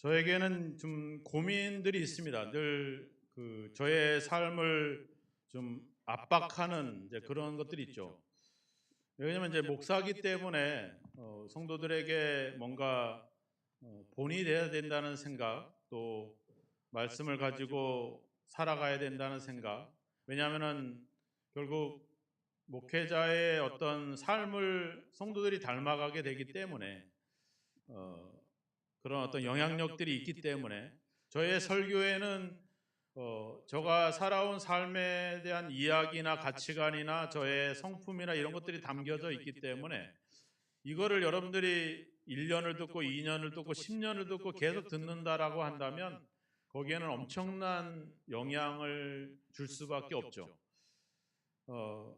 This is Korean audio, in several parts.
저에게는 좀 고민들이 있습니다. 늘 저의 삶을 좀 압박하는 이제 그런 것들이 있죠. 왜냐하면 이제 목사기 때문에 성도들에게 뭔가 본이 돼야 된다는 생각, 또 말씀을 가지고 살아가야 된다는 생각. 왜냐하면은 결국 목회자의 어떤 삶을 성도들이 닮아가게 되기 때문에 어, 그런 어떤 영향력들이 있기 때문에 저의 설교에는 저가 살아온 삶에 대한 이야기나 가치관이나 저의 성품이나 이런 것들이 담겨져 있기 때문에 이거를 여러분들이 1년을 듣고 2년을 듣고 10년을 듣고 계속 듣는다라고 한다면 거기에는 엄청난 영향을 줄 수밖에 없죠. 어,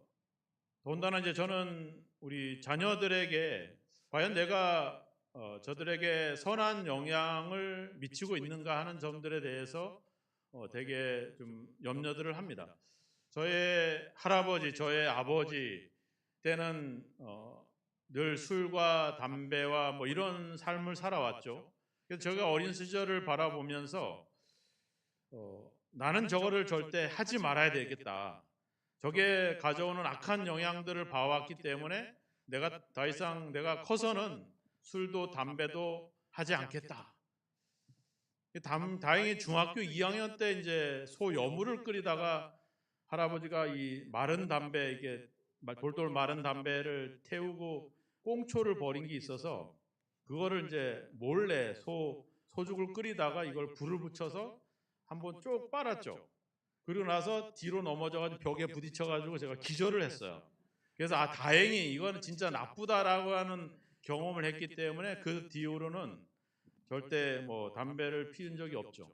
더군다나 이제 저는 우리 자녀들에게 과연 내가 저들에게 선한 영향을 미치고 있는가 하는 점들에 대해서 되게 좀 염려들을 합니다. 저의 할아버지, 저의 아버지 때는 늘 술과 담배와 뭐 이런 삶을 살아왔죠. 그래서 제가 어린 시절을 바라보면서 나는 저거를 절대 하지 말아야 되겠다. 저게 가져오는 악한 영향들을 봐왔기 때문에 내가 더 이상 내가 커서는 술도 담배도 하지 않겠다. 다행히 중학교 2학년 때 이제 소여물을 끓이다가 할아버지가 이 마른 담배 이게 돌돌 마른 담배를 태우고 꽁초를 버린 게 있어서 그거를 이제 몰래 소죽을 끓이다가 이걸 불을 붙여서 한번 쭉 빨았죠. 그리고 나서 뒤로 넘어져가지고 벽에 부딪혀가지고 제가 기절을 했어요. 그래서 다행히 이거는 진짜 나쁘다라고 하는 경험을 했기 때문에 그 뒤로는 절대 뭐 담배를 피운 적이 없죠.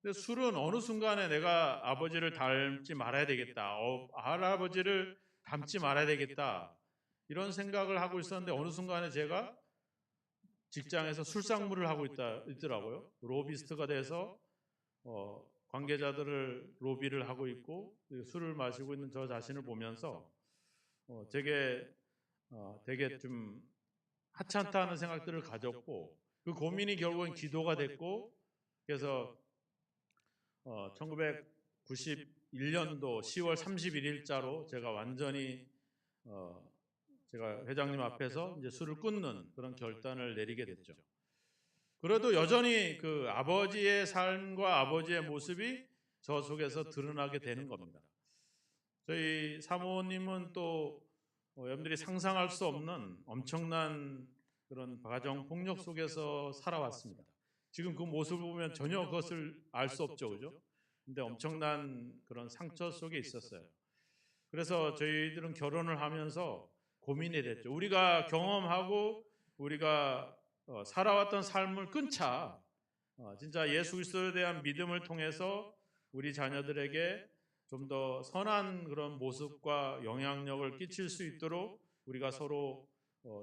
근데 술은 어느 순간에 내가 아버지를 닮지 말아야 되겠다. 할아버지를 닮지 말아야 되겠다. 이런 생각을 하고 있었는데 어느 순간에 제가 직장에서 술상무를 하고 있더라고요. 로비스트가 돼서 관계자들을 로비를 하고 있고 술을 마시고 있는 저 자신을 보면서 되게 좀 하찮다는 생각들을 가졌고 그 고민이 결국은 기도가 됐고 그래서 1991년도 10월 31일자로 제가 완전히 제가 회장님 앞에서 이제 술을 끊는 그런 결단을 내리게 됐죠. 그래도 여전히 그 아버지의 삶과 아버지의 모습이 저 속에서 드러나게 되는 겁니다. 저희 사모님은 또 여러분들이 상상할 수 없는 엄청난 그런 가정 폭력 속에서 살아왔습니다. 지금 그 모습을 보면 전혀 그것을 알 수 없죠, 그죠? 근데 엄청난 그런 상처 속에 있었어요. 그래서 저희들은 결혼을 하면서 고민이 됐죠. 우리가 경험하고 우리가 살아왔던 삶을 끊자. 진짜 예수 그리스도에 대한 믿음을 통해서 우리 자녀들에게 좀 더 선한 그런 모습과 영향력을 끼칠 수 있도록 우리가 서로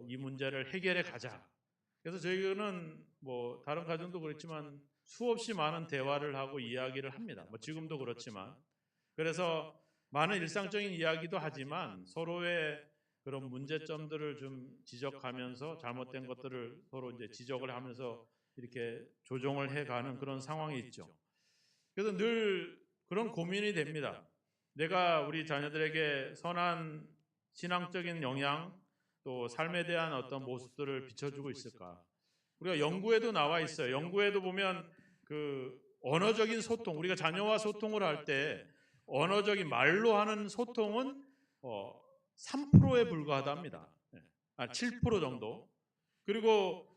이 문제를 해결해 가자. 그래서 저희는 뭐 다른 가정도 그렇지만 수없이 많은 대화를 하고 이야기를 합니다. 뭐 지금도 그렇지만 그래서 많은 일상적인 이야기도 하지만 서로의 그런 문제점들을 좀 지적하면서 잘못된 것들을 서로 이제 지적을 하면서 이렇게 조정을 해가는 그런 상황이 있죠. 그래서 늘 그런 고민이 됩니다. 내가 우리 자녀들에게 선한 신앙적인 영향 또 삶에 대한 어떤 모습들을 비춰주고 있을까? 우리가 연구에도 나와 있어요. 연구에도 보면 그 언어적인 소통, 우리가 자녀와 소통을 할 때 언어적인 말로 하는 소통은 3%에 불과하답니다. 7% 정도. 그리고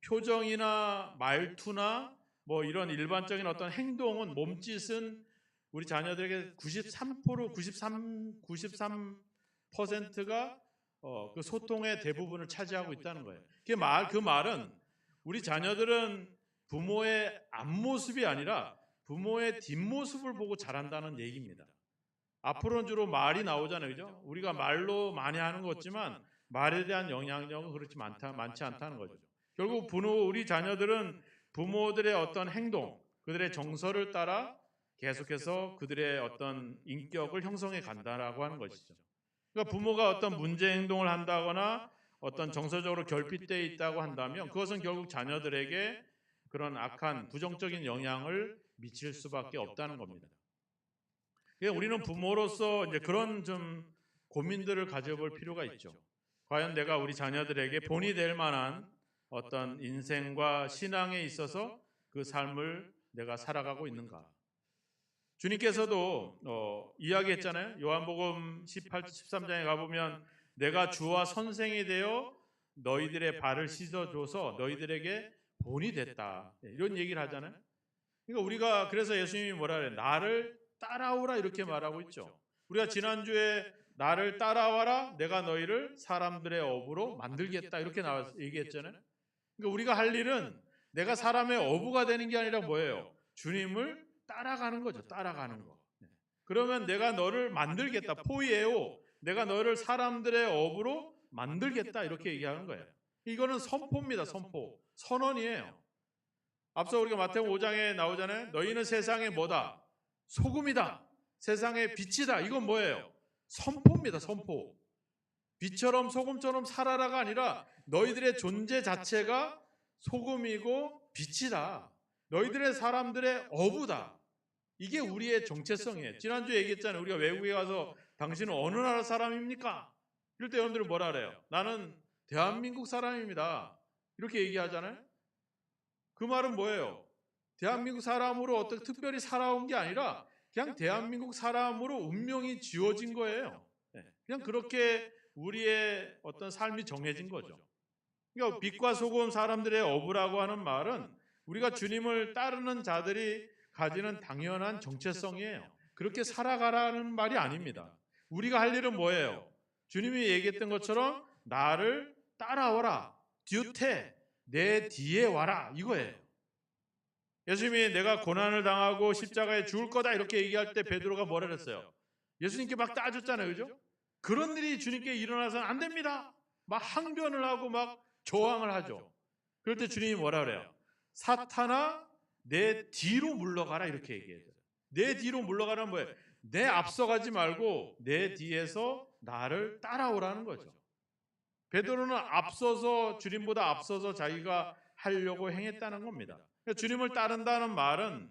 표정이나 말투나 뭐 이런 일반적인 어떤 행동은 몸짓은 우리 자녀들에게 93%가 그 소통의 대부분을 차지하고 있다는 거예요. 그 말은 우리 자녀들은 부모의 앞모습이 아니라 부모의 뒷모습을 보고 자란다는 얘기입니다. 앞으로는 주로 말이 나오잖아요. 그죠? 우리가 말로 많이 하는 것 같지만 말에 대한 영향력은 그렇지 많지 않다는 거죠. 결국 우리 자녀들은 부모들의 어떤 행동, 그들의 정서를 따라 계속해서 그들의 어떤 인격을 형성해 간다라고 하는 것이죠. 그러니까 부모가 어떤 문제 행동을 한다거나 어떤 정서적으로 결핍되어 있다고 한다면 그것은 결국 자녀들에게 그런 악한 부정적인 영향을 미칠 수밖에 없다는 겁니다. 그러니까 우리는 부모로서 이제 그런 좀 고민들을 가져볼 필요가 있죠. 과연 내가 우리 자녀들에게 본이 될 만한 어떤 인생과 신앙에 있어서 그 삶을 내가 살아가고 있는가? 주님께서도 이야기했잖아요. 요한복음 18, 13장에 가보면 내가 주와 선생이 되어 너희들의 발을 씻어줘서 너희들에게 본이 됐다. 이런 얘기를 하잖아요. 그러니까 우리가 그래서 예수님이 뭐라 그래요? 나를 따라오라 이렇게 말하고 있죠. 우리가 지난주에 나를 따라와라 내가 너희를 사람들의 어부로 만들겠다 이렇게 얘기했잖아요. 그러니까 우리가 할 일은 내가 사람의 어부가 되는 게 아니라 뭐예요? 주님을 따라가는 거죠. 따라가는 거. 그러면 내가 너를 만들겠다. 포이에오. 내가 너를 사람들의 어부로 만들겠다. 이렇게 얘기하는 거예요. 이거는 선포입니다. 선포. 선언이에요. 앞서 우리가 마태복음 5장에 나오잖아요. 너희는 세상의 뭐다? 소금이다. 세상의 빛이다. 이건 뭐예요? 선포입니다. 선포. 빛처럼 소금처럼 살아라가 아니라 너희들의 존재 자체가 소금이고 빛이다. 너희들의 사람들의 어부다. 이게 우리의 정체성이에요. 지난주에 얘기했잖아요. 우리가 외국에 가서 당신은 어느 나라 사람입니까? 이럴 때 여러분들은 뭐라 그래요? 나는 대한민국 사람입니다. 이렇게 얘기하잖아요. 그 말은 뭐예요? 대한민국 사람으로 어떻게 특별히 살아온 게 아니라 그냥 대한민국 사람으로 운명이 지어진 거예요. 그냥 그렇게 우리의 어떤 삶이 정해진 거죠. 그러니까 빛과 소금 사람들의 어부라고 하는 말은 우리가 주님을 따르는 자들이 가지는 당연한 정체성이에요. 그렇게 살아가라는 말이 아닙니다. 우리가 할 일은 뭐예요? 주님이 얘기했던 것처럼 나를 따라와라. 뒤태 내 뒤에 와라. 이거예요. 예수님이 내가 고난을 당하고 십자가에 죽을 거다 이렇게 얘기할 때 베드로가 뭐라 그랬어요? 예수님께 막 따졌잖아요. 그죠? 그런 일이 주님께 일어나서는 안 됩니다. 막 항변을 하고 막 저항을 하죠. 그럴 때 주님이 뭐라 그래요? 사탄아 내 뒤로 물러가라 이렇게 얘기해요. 내 뒤로 물러가라는 뭐예요? 내 앞서가지 말고 내 뒤에서 나를 따라오라는 거죠. 베드로는 앞서서 주님보다 앞서서 자기가 하려고 행했다는 겁니다. 그러니까 주님을 따른다는 말은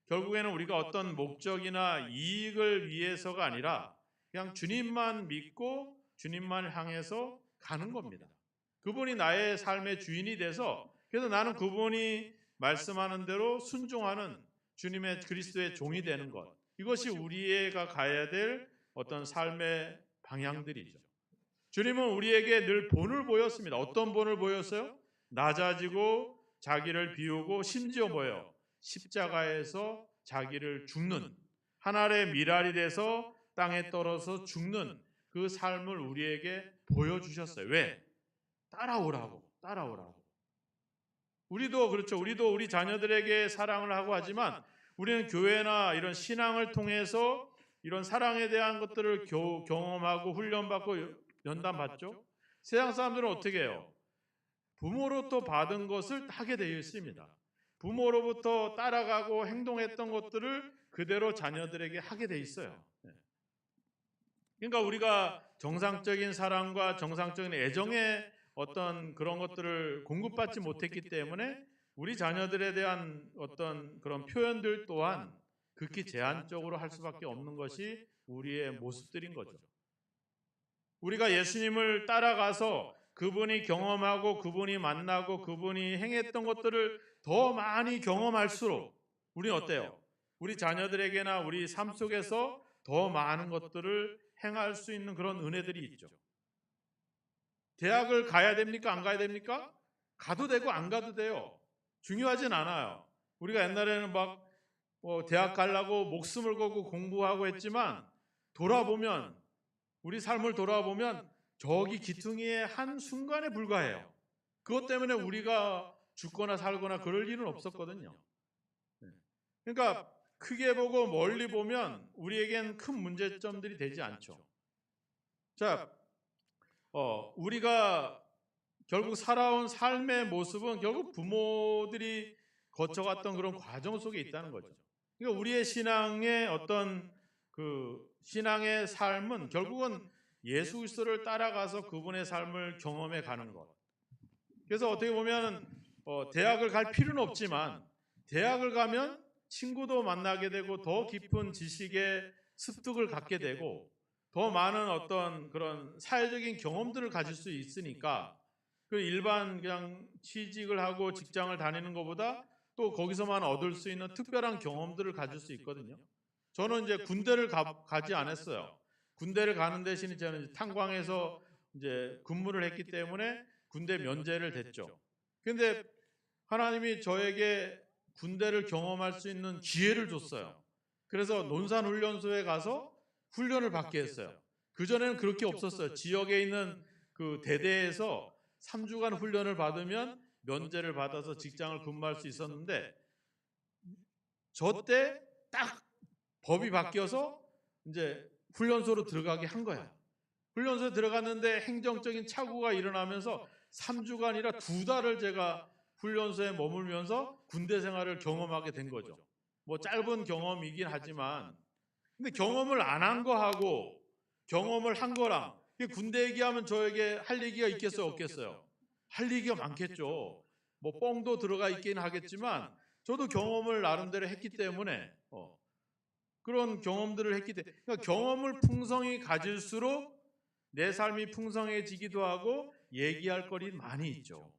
결국에는 우리가 어떤 목적이나 이익을 위해서가 아니라 그냥 주님만 믿고 주님만 향해서 가는 겁니다. 그분이 나의 삶의 주인이 돼서 그래서 나는 그분이 말씀하는 대로 순종하는 주님의 그리스도의 종이 되는 것. 이것이 우리가 가야 될 어떤 삶의 방향들이죠. 주님은 우리에게 늘 본을 보였습니다. 어떤 본을 보였어요? 낮아지고 자기를 비우고 심지어 뭐예요? 십자가에서 자기를 죽는 한 알의 밀알이 돼서 땅에 떨어져 죽는 그 삶을 우리에게 보여주셨어요. 왜? 따라오라고. 우리도 그렇죠. 우리도 우리 자녀들에게 사랑을 하고 하지만 우리는 교회나 이런 신앙을 통해서 이런 사랑에 대한 것들을 경험하고 훈련받고 연단받죠. 세상 사람들은 어떻게 해요? 부모로부터 받은 것을 하게 되어 있습니다. 부모로부터 따라가고 행동했던 것들을 그대로 자녀들에게 하게 되어 있어요. 그러니까 우리가 정상적인 사랑과 정상적인 애정의 어떤 그런 것들을 공급받지 못했기 때문에 우리 자녀들에 대한 어떤 그런 표현들 또한 극히 제한적으로 할 수밖에 없는 것이 우리의 모습들인 거죠. 우리가 예수님을 따라가서 그분이 경험하고 그분이 만나고 그분이 행했던 것들을 더 많이 경험할수록 우리는 어때요? 우리 자녀들에게나 우리 삶 속에서 더 많은 것들을 행할 수 있는 그런 은혜들이 있죠. 대학을 가야 됩니까? 안 가야 됩니까? 가도 되고 안 가도 돼요. 중요하진 않아요. 우리가 옛날에는 막 대학 가려고 목숨을 걸고 공부하고 했지만 돌아보면 우리 삶을 돌아보면 저기 기퉁이의 한 순간에 불과해요. 그것 때문에 우리가 죽거나 살거나 그럴 일은 없었거든요. 그러니까 크게 보고 멀리 보면 우리에겐 큰 문제점들이 되지 않죠. 자, 우리가 결국 살아온 삶의 모습은 결국 부모들이 거쳐갔던 그런 과정 속에 있다는 거죠. 그러니까 우리의 신앙의 어떤 그 신앙의 삶은 결국은 예수 그리스도를 따라가서 그분의 삶을 경험해 가는 것. 그래서 어떻게 보면 대학을 갈 필요는 없지만 대학을 가면 친구도 만나게 되고 더 깊은 지식의 습득을 갖게 되고 더 많은 어떤 그런 사회적인 경험들을 가질 수 있으니까 그 일반 그냥 취직을 하고 직장을 다니는 것보다 또 거기서만 얻을 수 있는 특별한 경험들을 가질 수 있거든요. 저는 이제 군대를 가지 않았어요. 군대를 가는 대신에 저는 이제 탄광에서 이제 근무를 했기 때문에 군대 면제를 됐죠. 근데 하나님이 저에게 군대를 경험할 수 있는 기회를 줬어요. 그래서 논산훈련소에 가서 훈련을 받게 했어요. 그전에는 그렇게 없었어요. 지역에 있는 그 대대에서 3주간 훈련을 받으면 면제를 받아서 직장을 근무할 수 있었는데 저 때 딱 법이 바뀌어서 이제 훈련소로 들어가게 한 거야. 훈련소에 들어갔는데 행정적인 착오가 일어나면서 3주간이라 2달을 제가 훈련소에 머물면서 군대 생활을 경험하게 된 거죠. 뭐 짧은 경험이긴 하지만 근데 경험을 안 한 거하고 경험을 한 거랑 군대 얘기하면 저에게 할 얘기가 있겠어요 없겠어요? 할 얘기가 많겠죠. 뭐 뻥도 들어가 있긴 하겠지만 저도 경험을 나름대로 했기 때문에 그런 경험들을 했기 때문에 그러니까 경험을 풍성히 가질수록 내 삶이 풍성해지기도 하고 얘기할 거리 많이 있죠.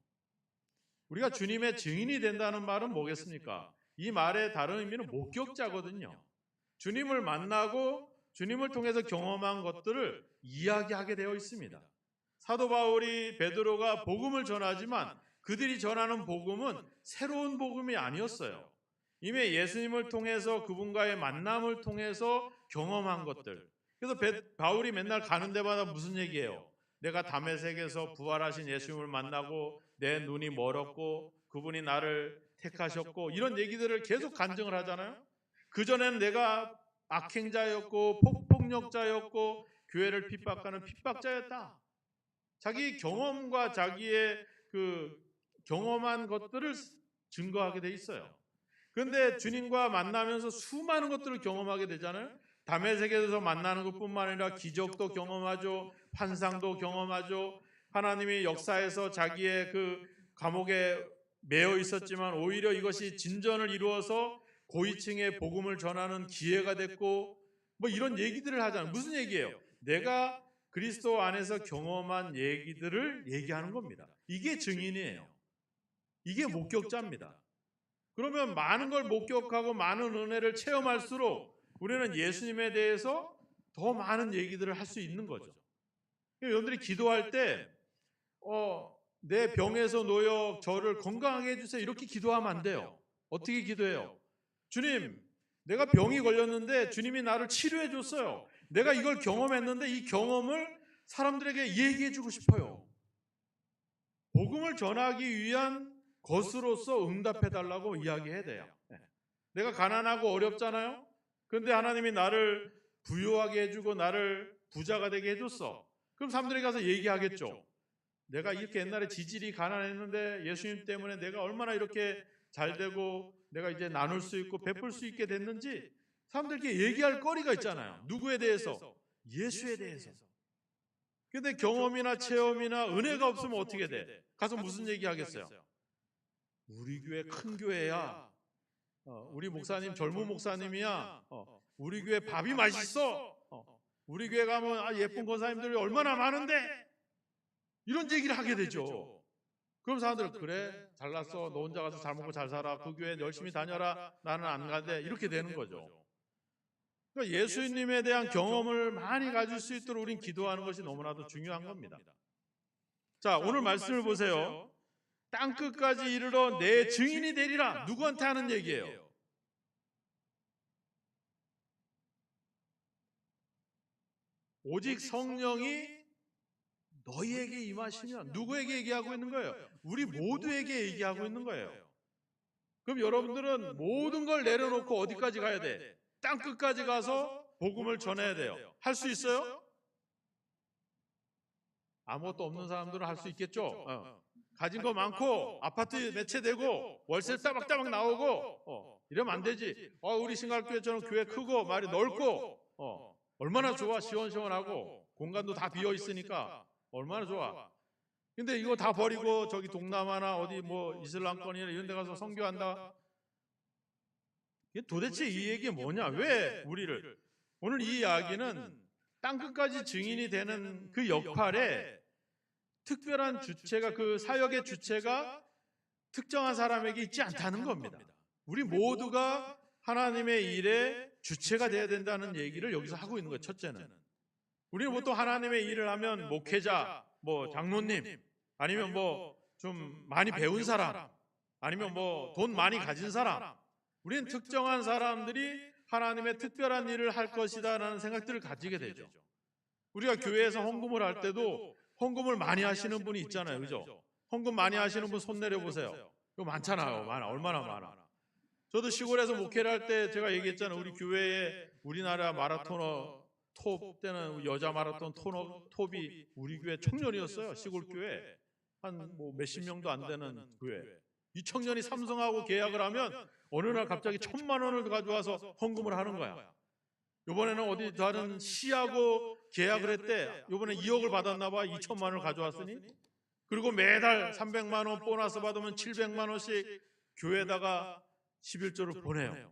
우리가 주님의 증인이 된다는 말은 뭐겠습니까? 이 말의 다른 의미는 목격자거든요. 주님을 만나고 주님을 통해서 경험한 것들을 이야기하게 되어 있습니다. 사도 바울이 베드로가 복음을 전하지만 그들이 전하는 복음은 새로운 복음이 아니었어요. 이미 예수님을 통해서 그분과의 만남을 통해서 경험한 것들. 그래서 바울이 맨날 가는 데마다 무슨 얘기예요? 내가 다메섹에서 부활하신 예수님을 만나고 내 눈이 멀었고 그분이 나를 택하셨고 이런 얘기들을 계속 간증을 하잖아요. 그전에는 내가 악행자였고 폭력자였고 교회를 핍박하는 핍박자였다. 자기 경험과 자기의 그 경험한 것들을 증거하게 돼 있어요. 그런데 주님과 만나면서 수많은 것들을 경험하게 되잖아요. 다메섹에서 만나는 것뿐만 아니라 기적도 경험하죠. 환상도 경험하죠. 하나님이 역사에서 자기의 그 감옥에 매여 있었지만 오히려 이것이 진전을 이루어서 고위층의 복음을 전하는 기회가 됐고 뭐 이런 얘기들을 하잖아요. 무슨 얘기예요? 내가 그리스도 안에서 경험한 얘기들을 얘기하는 겁니다. 이게 증인이에요. 이게 목격자입니다. 그러면 많은 걸 목격하고 많은 은혜를 체험할수록 우리는 예수님에 대해서 더 많은 얘기들을 할 수 있는 거죠. 여러분들이 기도할 때 내 병에서 놓여 저를 건강하게 해주세요 이렇게 기도하면 안 돼요. 어떻게 기도해요? 주님, 내가 병이 걸렸는데 주님이 나를 치료해 줬어요. 내가 이걸 경험했는데 이 경험을 사람들에게 얘기해 주고 싶어요. 복음을 전하기 위한 것으로서 응답해 달라고 이야기해야 돼요. 내가 가난하고 어렵잖아요. 그런데 하나님이 나를 부유하게 해주고 나를 부자가 되게 해줬어. 그럼 사람들이 가서 얘기하겠죠. 내가 이렇게 옛날에 지질이 가난했는데 예수님 때문에 내가 얼마나 이렇게 잘 되고 내가 이제 나눌 수 있고 베풀 수 있게 됐는지 사람들께 얘기할 거리가 있잖아요. 누구에 대해서? 예수에 대해서. 근데 경험이나 체험이나 은혜가 없으면 어떻게 돼? 가서 무슨 얘기 하겠어요? 우리 교회 큰 교회야. 우리 목사님 젊은 목사님이야. 우리 교회 밥이 맛있어. 우리 교회 가면 예쁜 권사님들이 얼마나 많은데 이런 얘기를 하게 되죠. 그럼 사람들 그래 잘났어. 너 혼자 가서 잘 먹고 잘 살아. 그 교회 열심히 다녀라. 나는 안 가는데 이렇게 되는 거죠. 그러니까 예수님에 대한 경험을 많이 가질 수 있도록 우린 기도하는 것이 너무나도 중요한 겁니다. 자, 오늘 말씀을 보세요. 땅끝까지 이르러 내 증인이 되리라. 누구한테 하는 얘기예요? 오직 성령이 너희에게 임하시면 누구에게 얘기하고 있는 거예요? 우리 모두에게 얘기하고 있는 거예요. 그럼 여러분들은 모든 걸 내려놓고 어디까지 가야 돼? 땅끝까지 가서 복음을 전해야 돼요. 할 수 있어요? 아무것도 없는 사람들은 할 수 있겠죠. 가진 거 많고 아파트 매체되고 월세 따박따박 나오고 이러면 안 되지. 우리 신갈교회처럼 교회 크고 말이 넓고 얼마나 좋아. 시원시원하고 공간도 다 비어 있으니까 얼마나 좋아. 근데 이거 다 버리고 저기 동남아나 어디 뭐 이슬람권이나 이런 데 가서 선교한다. 이게 도대체 이 얘기 뭐냐? 왜 우리를 오늘 이 이야기는 땅끝까지 증인이 되는 그 역할에 특별한 주체가, 그 사역의 주체가 특정한 사람에게 있지 않다는 겁니다. 우리 모두가 하나님의 일에 주체가 돼야 된다는 얘기를 여기서 하고 있는 거예요. 첫째는 우리는 보통 하나님의 일을 하면 목회자, 뭐 장로님, 아니면 뭐 좀 많이 배운 사람, 아니면 뭐 돈 많이 가진 사람, 우리는 특정한 사람들이 하나님의 특별한 일을 할 것이다라는 생각들을 가지게 되죠. 우리가 교회에서 헌금을 할 때도 헌금을 많이 하시는 분이 있잖아요, 그죠? 헌금 많이 하시는 분 손 내려보세요. 이거 많잖아요. 얼마나 많아. 저도 시골에서 목회를 할 때 제가 얘기했잖아요. 우리 교회에 우리나라 마라토너 톱 때는 여자 마라톤 톱이 우리 교회 청년이었어요. 시골 교회 한 뭐 몇십 명도 안 되는 교회. 이 청년이 삼성하고 계약을 하면 어느 날 갑자기 1,000만 원을 가져와서 헌금을 하는 거야. 이번에는 어디 다른 시하고 계약을 했대. 이번에 2억을 받았나 봐. 2천만 원을 가져왔으니. 그리고 매달 300만 원 보너스 받으면 700만 원씩 교회에다가 11조를 보내요.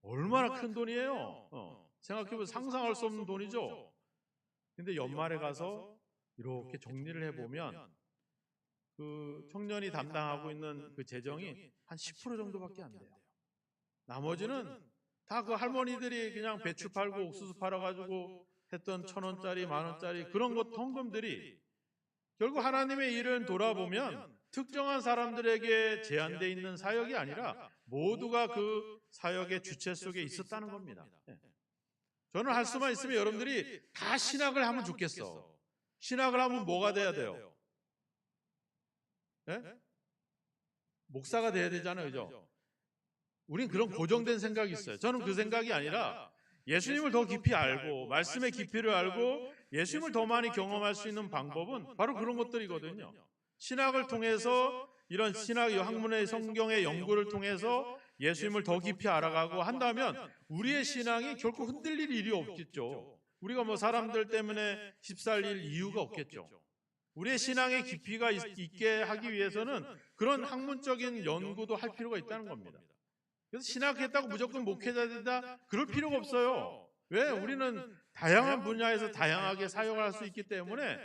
얼마나 큰 돈이에요. 생각해보면 상상할 수 없는 돈이죠. 근데 연말에 가서 이렇게 정리를 해보면 그 청년이 담당하고 있는 그 재정이 한 10% 정도밖에 안 돼요. 나머지는 다 그 할머니들이 그냥 배추 팔고 옥수수 팔아가지고 했던 1,000원짜리, 10,000원짜리 그런 것 헌금들이 결국 하나님의 일을 돌아보면 특정한 사람들에게 제한되어 있는 사역이 아니라 모두가 그 사역의 주체 속에 있었다는 겁니다. 저는 할 수만 있으면 여러분들이 다 신학을 하면 좋겠어. 신학을 하면 뭐가 돼야 돼요? 네? 목사가 돼야 되잖아요, 그죠? 우린 그런 고정된 생각이 있어요. 저는 그 생각이 아니라 예수님을 더 깊이 알고 말씀의 깊이를 알고 예수님을 더 많이 경험할 수 있는 방법은 바로 그런 것들이거든요. 신학을 통해서 이런 신학 학문의 성경의 연구를 통해서 예수님을 더 깊이 알아가고 한다면 우리의 신앙이 결코 흔들릴 일이 없겠죠. 우리가 뭐 사람들 때문에 휩쓸릴 이유가 없겠죠. 우리의 신앙의 깊이가 있게 하기 위해서는 그런 학문적인 연구도 할 필요가 있다는 겁니다. 그래서 신학했다고 무조건 목회자 된다? 그럴 필요가 없어요. 왜? 우리는 다양한 분야에서 다양하게 사용을 할 수 있기 때문에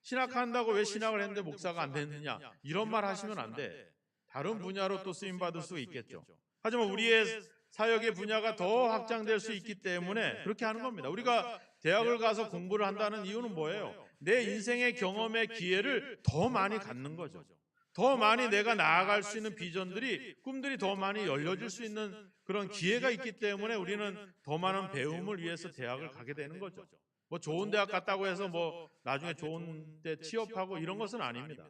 신학한다고 왜 신학을 했는데 목사가 안 됐느냐? 이런 말 하시면 안 돼. 다른 분야로 또 쓰임받을 수 있겠죠. 하지만 우리의 사역의 분야가 더 확장될 수 있기 때문에 그렇게 하는 겁니다. 우리가 대학을 가서 공부를 한다는 이유는 뭐예요? 내 인생의 경험의 기회를 더 많이 갖는 거죠. 더 많이 내가 나아갈 수 있는 비전들이, 꿈들이 더 많이 열려질 수 있는 그런 기회가 있기 때문에 우리는 더 많은 배움을 위해서 대학을 가게 되는 거죠. 뭐 좋은 대학 갔다고 해서 뭐 나중에 좋은 데 취업하고 이런 것은 아닙니다.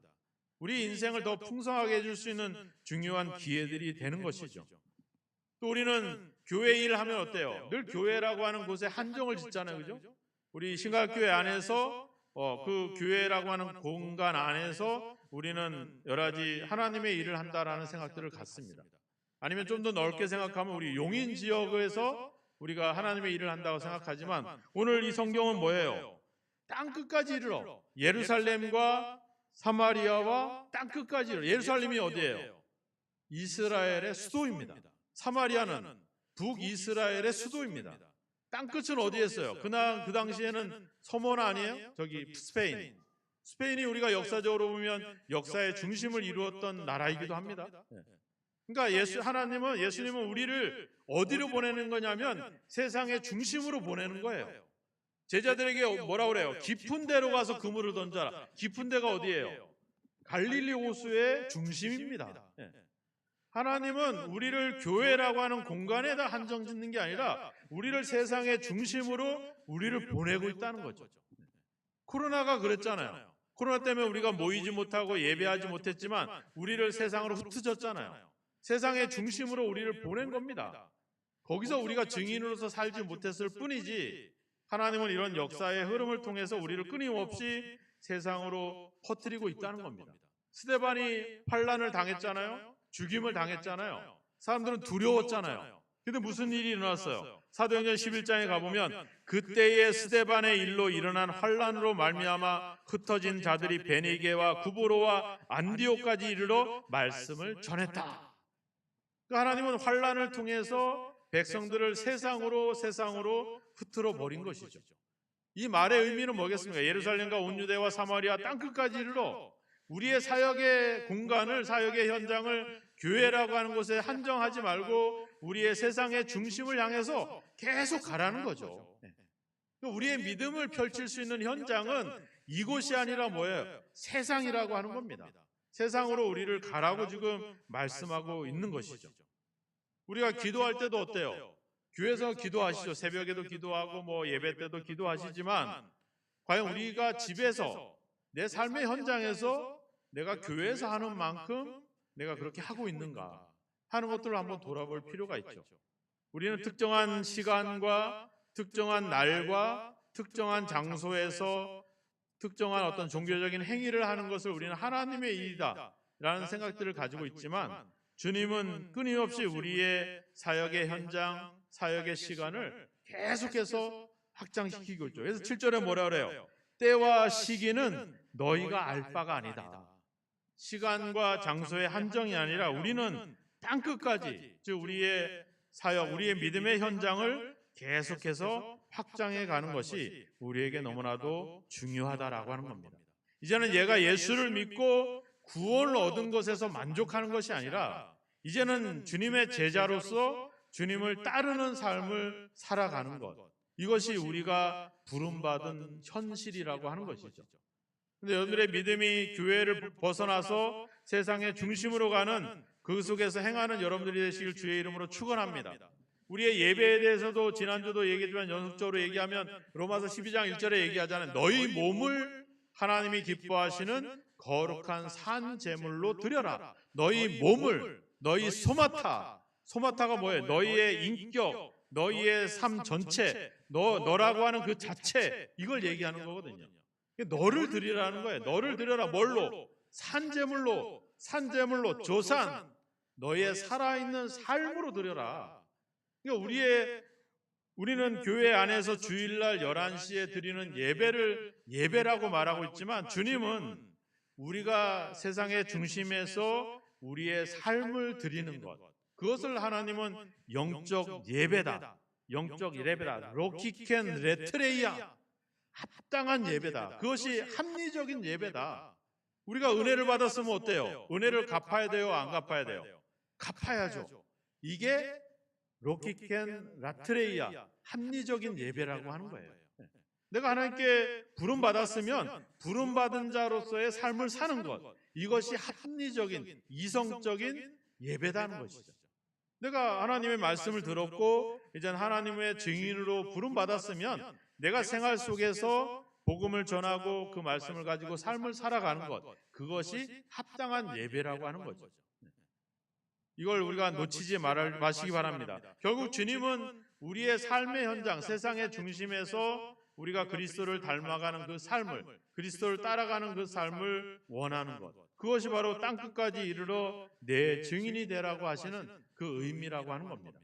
우리 인생을 더 풍성하게 해줄 수 있는 중요한 기회들이 되는 것이죠. 또 우리는 교회 일을 하면 어때요? 늘 교회라고 하는 곳에 한정을 짓잖아요, 그죠? 우리 신각교회 안에서 그 교회라고 하는 공간 안에서 우리는 여러 가지 하나님의 일을 한다라는 생각들을 갖습니다. 아니면 좀 더 넓게 생각하면 우리 용인 지역에서 우리가 하나님의 일을 한다고 생각하지만 오늘 이 성경은 뭐예요? 땅끝까지 이르러 예루살렘과 사마리아와 땅끝까지 이르러. 예루살렘이 어디예요? 이스라엘의 수도입니다. 사마리아는 북이스라엘의 수도입니다. 땅끝은 어디였어요? 그 당시에는 섬원 아니에요? 저기 스페인. 스페인이 우리가 역사적으로 보면 역사의 중심을 이루었던 나라이기도 합니다. 그러니까 하나님은, 예수님은 우리를 어디로 보내는 거냐면 세상의 중심으로 보내는 거예요. 제자들에게 뭐라 그래요? 깊은 데로 가서 그물을 던져라. 깊은 데가 어디예요? 갈릴리 호수의 중심입니다. 하나님은 우리를 교회라고 하는 공간에다 한정 짓는 게 아니라 우리를 세상의 중심으로 우리를 보내고 있다는 거죠. 코로나가 그랬잖아요. 코로나 때문에 우리가 모이지 못하고 예배하지 못했지만 우리를 세상으로 흩어졌잖아요. 세상의 중심으로 우리를 보낸 겁니다. 거기서 우리가 증인으로서 살지 못했을 뿐이지 하나님은 이런 역사의 흐름을 통해서 우리를 끊임없이 세상으로 퍼뜨리고 있다는 겁니다. 스데반이 환난을 당했잖아요. 죽임을 당했잖아요. 사람들은 두려웠잖아요. 근데 무슨 일이 일어났어요? 사도행전 11장에 가보면 그때의 스데반의 일로 일어난 환란으로 말미암아 흩어진 자들이 베니게와 구브로와 안디옥까지 이르러 말씀을 전했다. 그러니까 하나님은 환란을 통해서 백성들을 세상으로 흩어져 버린 것이죠. 이 말의 의미는 뭐겠습니까? 예루살렘과 온 유대와 사마리아 땅끝까지 이르러 우리의 사역의 공간을, 사역의 현장을 교회라고 하는 곳에 한정하지 말고 우리의 세상의 중심을 향해서 계속 가라는 거죠. 우리의 믿음을 펼칠 수 있는 현장은 이곳이 아니라 뭐예요? 세상이라고 하는 겁니다. 세상으로 우리를 가라고 지금 말씀하고 있는 것이죠. 우리가 기도할 때도 어때요? 교회에서 기도하시죠. 새벽에도 기도하고 뭐 예배 때도 기도하시지만 과연 우리가 집에서 내 삶의 현장에서 내가 교회에서 하는 만큼 내가 그렇게 하고 있는가 하는 것들을 한번 돌아볼 필요가 있죠. 우리는 특정한 시간과 특정한 날과 특정한 장소에서 특정한 어떤 종교적인 행위를 하는 것을 우리는 하나님의 일이다 라는 생각들을 가지고 있지만 주님은 끊임없이 우리의 사역의 현장, 사역의 시간을 계속해서 확장시키고 있죠. 그래서 7절에 뭐라 그래요? 때와 시기는 너희가 알 바가 아니다. 시간과 장소의 한정이 아니라 우리는 땅끝까지, 즉 우리의 사역, 우리의 믿음의 현장을 계속해서 확장해 가는 것이 우리에게 너무나도 중요하다라고 하는 겁니다. 이제는 얘가 예수를 믿고 구원을 얻은 것에서 만족하는 것이 아니라 이제는 주님의 제자로서 주님을 따르는 삶을 살아가는 것, 이것이 우리가 부름받은 현실이라고 하는 것이죠. 그런데 여러분들의 믿음이 교회를 벗어나서 세상의 중심으로 가는 그 속에서 행하는 여러분들이 되시길 주의 이름으로 축원합니다. 우리의 예배에 대해서도 지난주도 얘기했지만 연속적으로 얘기하면 로마서 12장 1절에 얘기하잖아요. 너희 몸을 하나님이 기뻐하시는 거룩한 산 제물로 드려라. 너희 몸을, 너희 소마타가 뭐예요? 너희의 인격, 너희의 삶 전체, 너라고 하는 그 자체, 이걸 얘기하는 거거든요. 너를 드리라는 거예요. 너를 드려라. 뭘로? 산제물로 조산, 너희의 살아있는 삶으로 드려라. 그러니까 우리는 교회 안에서 주일날 11시에 드리는 예배라고 말하고 있지만 주님은 우리가 세상의 중심에서 우리의 삶을 드리는 것, 그것을 하나님은 영적 예배다. 로키켄 레트레이아, 합당한 예배다. 그것이 합리적인 예배다. 우리가 은혜를 받았으면 어때요? 은혜를 갚아야 돼요? 안 갚아야 돼요? 갚아야죠. 이게 로키켄 라트레이아, 합리적인 예배라고 하는 거예요. 내가 하나님께 부름받았으면 부름받은 자로서의 삶을 사는 것, 이것이 합리적인, 이성적인 예배다는 것이죠. 내가 하나님의 말씀을 들었고 이제 하나님의 증인으로 부름받았으면 내가 생활 속에서 복음을 전하고 그 말씀을 가지고 삶을 살아가는 것, 그것이 합당한 예배라고 하는 거죠. 이걸 우리가 놓치지 마시기 바랍니다. 결국 주님은 우리의 삶의 현장, 세상의 중심에서 우리가 그리스도를 닮아가는 그 삶을, 그리스도를 따라가는 그 삶을 원하는 것, 그것이 바로 땅끝까지 이르러 내 증인이 되라고 하시는 그 의미라고 하는 겁니다.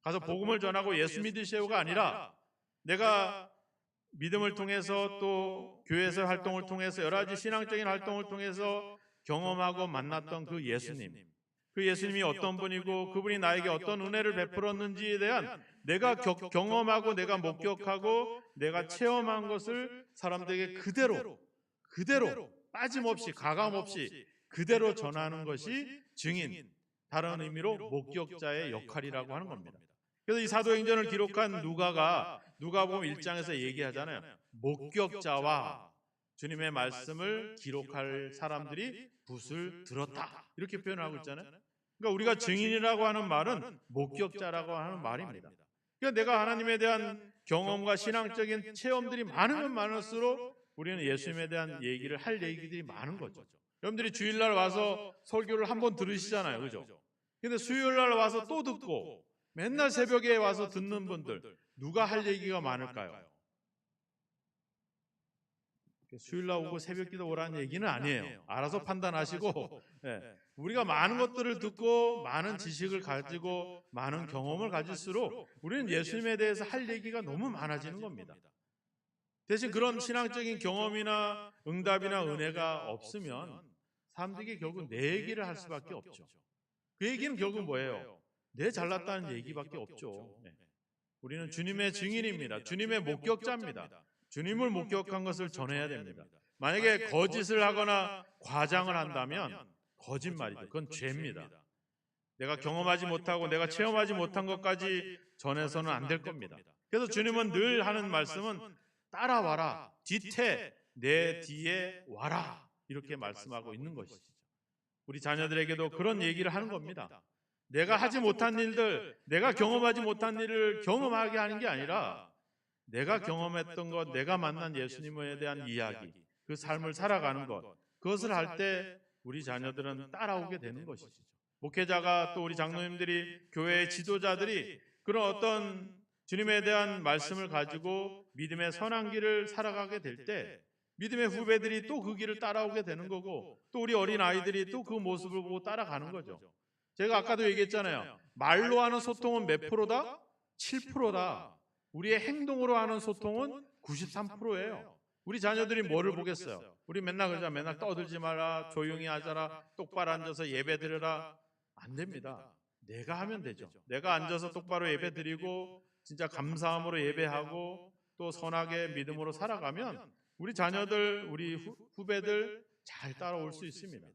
가서 복음을 전하고 예수 믿으시오가 아니라 내가 믿음을 통해서 또 교회에서 활동을 통해서 여러 가지 신앙적인 활동을 통해서 경험하고 만났던 그 예수님, 그 예수님이 어떤 분이고 그분이 나에게 어떤 은혜를 베풀었는지에 대한 내가 경험하고 내가 목격하고 내가 체험한 것을 사람들에게 그대로 빠짐없이 가감없이 그대로 전하는 것이 증인, 다른 의미로 목격자의 역할이라고 하는 겁니다. 그래서 이 사도행전을 기록한 누가복음 1장에서 얘기하잖아요. 목격자와 주님의 말씀을 기록할 사람들이 붓을 들었다, 이렇게 표현하고 있잖아요. 그러니까 우리가 증인이라고 하는 말은 목격자라고 하는 말입니다. 그러니까 내가 하나님에 대한 경험과 신앙적인 체험들이 많으면 많을수록 우리는 예수님에 대한 얘기를 할 얘기들이 많은 거죠. 여러분들이 주일날 와서 설교를 한번 들으시잖아요, 그죠? 근데 수요일날 와서 또 듣고 맨날 새벽에 와서 듣는 분들, 누가 할 얘기가 많을까요? 수요일날 오고 새벽기도 오라는 얘기는 아니에요. 알아서 판단하시고 우리가 많은 것들을 듣고 많은 지식을 가지고 많은 경험을 가질수록 우리는 예수님에 대해서 할 얘기가 너무 많아지는 겁니다. 대신 그런 신앙적인 경험이나 응답이나 은혜가 없으면 사람들이 결국 내 얘기를 할 수밖에 없죠. 그 얘기는 결국 뭐예요? 내 잘났다는 얘기밖에 없죠. 네. 우리는 주님의 증인입니다. 주님의 목격자입니다. 주님을 목격한 것을 전해야 됩니다. 만약에 거짓을 하거나 과장을 한다면 거짓말이죠. 그건 죄입니다. 내가 경험하지 못하고 내가 체험하지 못한 것까지 전해서는 안 될 겁니다. 그래서 주님은 늘 하는 말씀은 따라와라, 뒤태, 내 뒤에 와라, 이렇게 말씀하고 있는 것이죠. 우리 자녀들에게도 그런 얘기를 하는 겁니다. 내가 하지 못한 일들, 내가 경험하지 못한 일을 경험하게 하는 게 아니라 내가 경험했던 것, 내가 만난 예수님에 대한 이야기, 그 삶을 살아가는 것, 그것을 할 때 우리 자녀들은 따라오게 되는 것이죠. 목회자가 또 우리 장로님들이, 교회의 지도자들이 그런 어떤 주님에 대한 말씀을 가지고 믿음의 선한 길을 살아가게 될 때 믿음의 후배들이 또 그 길을 따라오게 되는 거고, 또 우리 어린 아이들이 또 그 모습을 보고 따라가는 거죠. 제가 아까도 얘기했잖아요. 말로 하는 소통은 몇 프로다? 7%다. 우리의 행동으로 하는 소통은 93%예요. 우리 자녀들이 뭐를 보겠어요? 우리 맨날 그러자, 맨날 떠들지 마라, 조용히 하자라, 똑바로 앉아서 예배 드려라. 안 됩니다. 내가 하면 되죠. 내가 앉아서 똑바로 예배 드리고 진짜 감사함으로 예배하고 또 선하게 믿음으로 살아가면 우리 자녀들, 우리 후배들 잘 따라올 수 있습니다.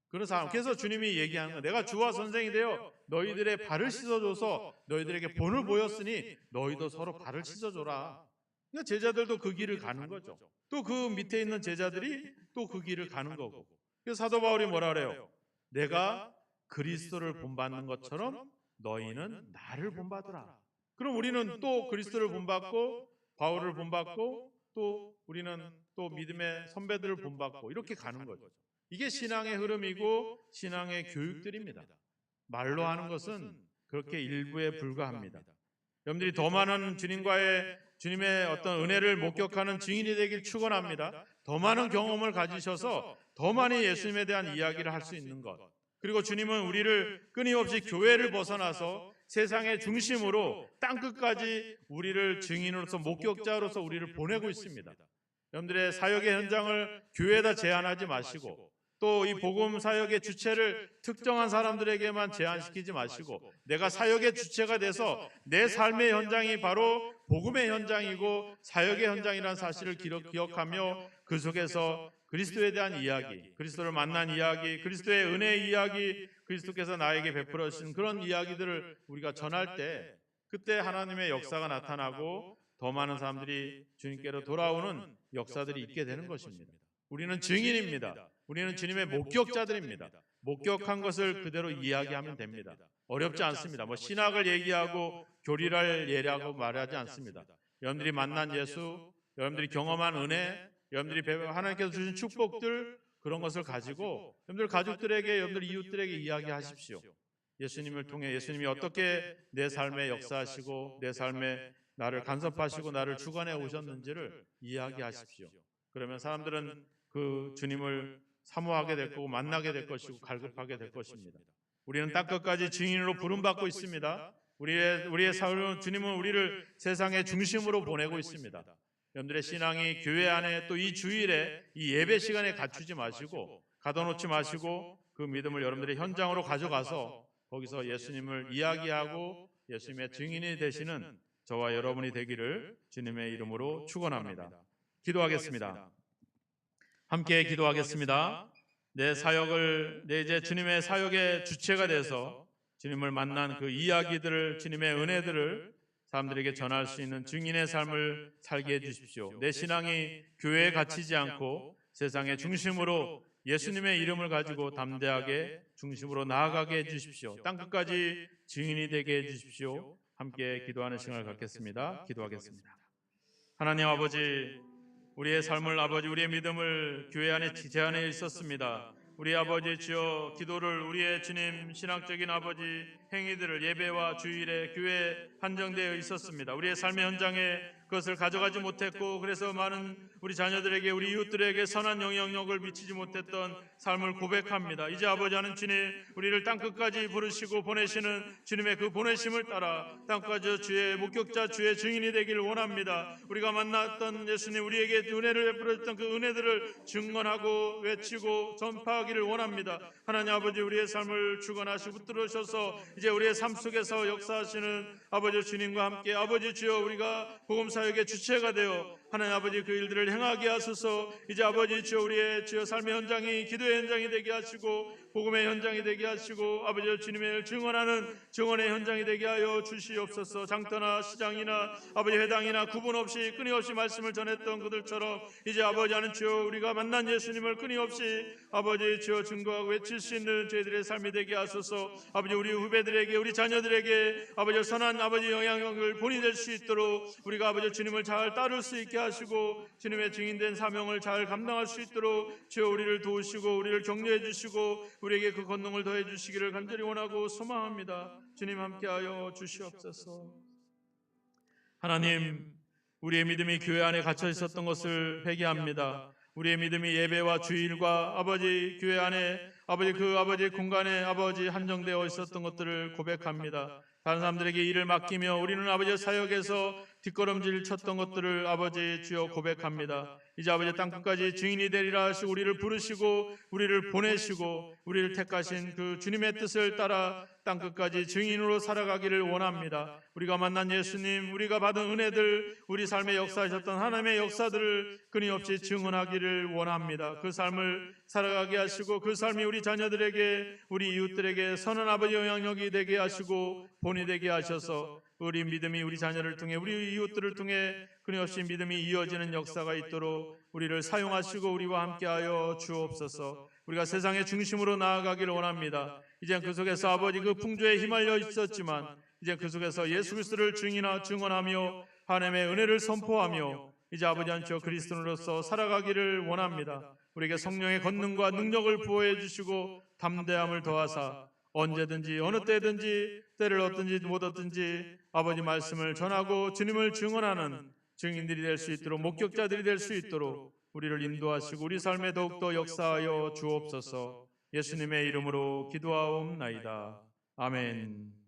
그래서 주님이 얘기하는 거, 내가 주와 선생이 되어 너희들의 발을 씻어줘서 너희들에게 본을 보였으니 너희도 서로 발을 씻어줘라. 그러니까 제자들도 그 길을 가는 거죠. 또 그 밑에 있는 제자들이 또 그 길을 가는 거고. 그래서 사도 바울이 뭐라 그래요? 내가 그리스도를 본받는 것처럼 너희는 나를 본받으라. 그럼 우리는 또 그리스도를 본받고 바울을 본받고 또 우리는 또 믿음의 선배들을 본받고 이렇게 가는 거죠. 이게 신앙의 흐름이고 신앙의 교육들입니다. 말로 하는 것은 그렇게 일부에 불과합니다. 여러분들이 더 많은 주님의 어떤 은혜를 목격하는 증인이 되길 축원합니다. 더 많은 경험을 가지셔서 더 많이 예수님에 대한 이야기를 할 수 있는 것. 그리고 주님은 우리를 끊임없이 교회를 벗어나서 세상의 중심으로 땅끝까지 우리를 증인으로서 목격자로서 우리를 보내고 있습니다. 여러분들의 사역의 현장을 교회에다 제한하지 마시고 또 이 복음 사역의 주체를 특정한 사람들에게만 제한시키지 마시고 내가 사역의 주체가 돼서 내 삶의 현장이 바로 복음의 현장이고 사역의 현장이라는 사실을 기억하며 그 속에서 그리스도에 대한 이야기, 그리스도를 만난 이야기, 그리스도의 은혜의 이야기, 그리스도께서 나에게 베풀어 주신 그런 이야기들을 우리가 전할 때 그때 하나님의 역사가 나타나고 더 많은 사람들이 주님께로 돌아오는 역사들이 있게 되는 것입니다. 우리는 증인입니다. 우리는 주님의 목격자들입니다. 목격한 것을 그대로 이야기하면 됩니다. 어렵지 않습니다. 신학을 얘기하고 교리를 예리하고 말하지 않습니다. 여러분들이 만난 예수, 여러분들이 경험한 은혜, 여러분들이 하나님께서 주신 축복들, 그런 것을 가지고 여러분들 가족들에게, 여러분들 이웃들에게 이야기하십시오. 예수님을 통해 예수님이 어떻게 내 삶에 역사하시고 내 삶에 나를 간섭하시고 나를 주관해 오셨는지를 이야기하십시오. 그러면 사람들은 그 주님을 사모하게 될 거고 만나게 될 것이고 갈급하게 될 것입니다. 우리는 땅끝까지 증인으로 부름받고 있습니다. 우리의 삶은 주님은 우리를 세상의 중심으로 보내고 있습니다. 여러분들의 신앙이 교회 안에 또 이 주일에 이 예배 시간에 갖추지 마시고 가둬놓지 마시고 그 믿음을 여러분들의 현장으로 가져가서 거기서 예수님을 이야기하고 예수님의 증인이 되시는 저와 여러분이 되기를 주님의 이름으로 축원합니다. 기도하겠습니다. 함께 기도하겠습니다. 내 이제 주님의 사역의 주체가 돼서 주님을 만난 그 이야기들을, 주님의 은혜들을 사람들에게 전할 수 있는 증인의 삶을 살게 해주십시오. 내 신앙이 교회에 갇히지 않고 세상의 중심으로 예수님의 이름을 가지고 담대하게 중심으로 나아가게 해주십시오. 땅끝까지 증인이 되게 해주십시오. 함께 기도하는 시간을 갖겠습니다. 기도하겠습니다. 하나님 아버지, 우리의 삶을, 아버지, 우리의 믿음을 교회 안에 제한해 있었습니다. 우리 아버지 주여, 기도를, 우리의 주님 신앙적인 아버지 행위들을 예배와 주일에 교회에 한정되어 있었습니다. 우리의 삶의 현장에 그것을 가져가지 못했고 그래서 많은 우리 자녀들에게 우리 이웃들에게 선한 영향력을 미치지 못했던 삶을 고백합니다. 이제 아버지 하는 주님, 우리를 땅끝까지 부르시고 보내시는 주님의 그 보내심을 따라 땅끝까지 주의 목격자, 주의 증인이 되기를 원합니다. 우리가 만났던 예수님, 우리에게 은혜를 베풀어 줬던 그 은혜들을 증언하고 외치고 전파하기를 원합니다. 하나님 아버지, 우리의 삶을 주관하시고 붙들으셔서 이제 우리의 삶 속에서 역사하시는 아버지 주님과 함께 아버지 주여, 우리가 복음 사역의 주체가 되어 하나님 아버지 그 일들을 행하게 하소서. 이제 아버지 주여, 우리의 주여 삶의 현장이 기도의 현장이 되게 하시고 복음의 현장이 되게 하시고 아버지 주님의 증언하는 증언의 현장이 되게 하여 주시옵소서. 장터나 시장이나 아버지 회당이나 구분 없이 끊임없이 말씀을 전했던 그들처럼 이제 아버지 하는 주여, 우리가 만난 예수님을 끊임없이 아버지 주여 증거하고 외칠 수 있는 저희들의 삶이 되게 하소서. 아버지 우리 후배들에게 우리 자녀들에게 아버지 선한 아버지 영향력을 본이 될 수 있도록 우리가 아버지 주님을 잘 따를 수 있게 하시고 주님의 증인된 사명을 잘 감당할 수 있도록 주여 우리를 도우시고 우리를 격려해 주시고 우리에게 그 권능을 더해 주시기를 간절히 원하고 소망합니다. 주님 함께하여 주시옵소서. 하나님, 우리의 믿음이 교회 안에 갇혀 있었던 것을 회개합니다. 우리의 믿음이 예배와 주일과 아버지 교회 안에 아버지 그 아버지 공간에 아버지 한정되어 있었던 것들을 고백합니다. 다른 사람들에게 일을 맡기며 우리는 아버지 사역에서 뒷걸음질 쳤던 것들을 아버지 주여 고백합니다. 이제 아버지 땅끝까지 증인이 되리라 하시고 우리를 부르시고 우리를 보내시고 우리를 택하신 그 주님의 뜻을 따라 땅끝까지 증인으로 살아가기를 원합니다. 우리가 만난 예수님, 우리가 받은 은혜들, 우리 삶에 역사하셨던 하나님의 역사들을 끊임없이 증언하기를 원합니다. 그 삶을 살아가게 하시고 그 삶이 우리 자녀들에게 우리 이웃들에게 선한 아버지 영향력이 되게 하시고 본이 되게 하셔서 우리 믿음이 우리 자녀를 통해 우리 이웃들을 통해 끊임없이 믿음이 이어지는 역사가 있도록 우리를 사용하시고 우리와 함께하여 주옵소서. 우리가 세상의 중심으로 나아가기를 원합니다. 이제 그 속에서 아버지 그 풍조에 휘말려 있었지만 이제 그 속에서 예수 그리스도를 증언하며 하나님의 은혜를 선포하며 이제 아버지 안쪽 그리스도인으로서 살아가기를 원합니다. 우리에게 성령의 권능과 능력을 부어해 주시고 담대함을 더하사 언제든지 어느 때든지 때를 얻든지 못 얻든지 아버지 말씀을 전하고 주님을 증언하는 증인들이 될 수 있도록 목격자들이 될 수 있도록 우리를 인도하시고 우리 삶에 더욱더 역사하여 주옵소서. 예수님의 이름으로 기도하옵나이다. 아멘.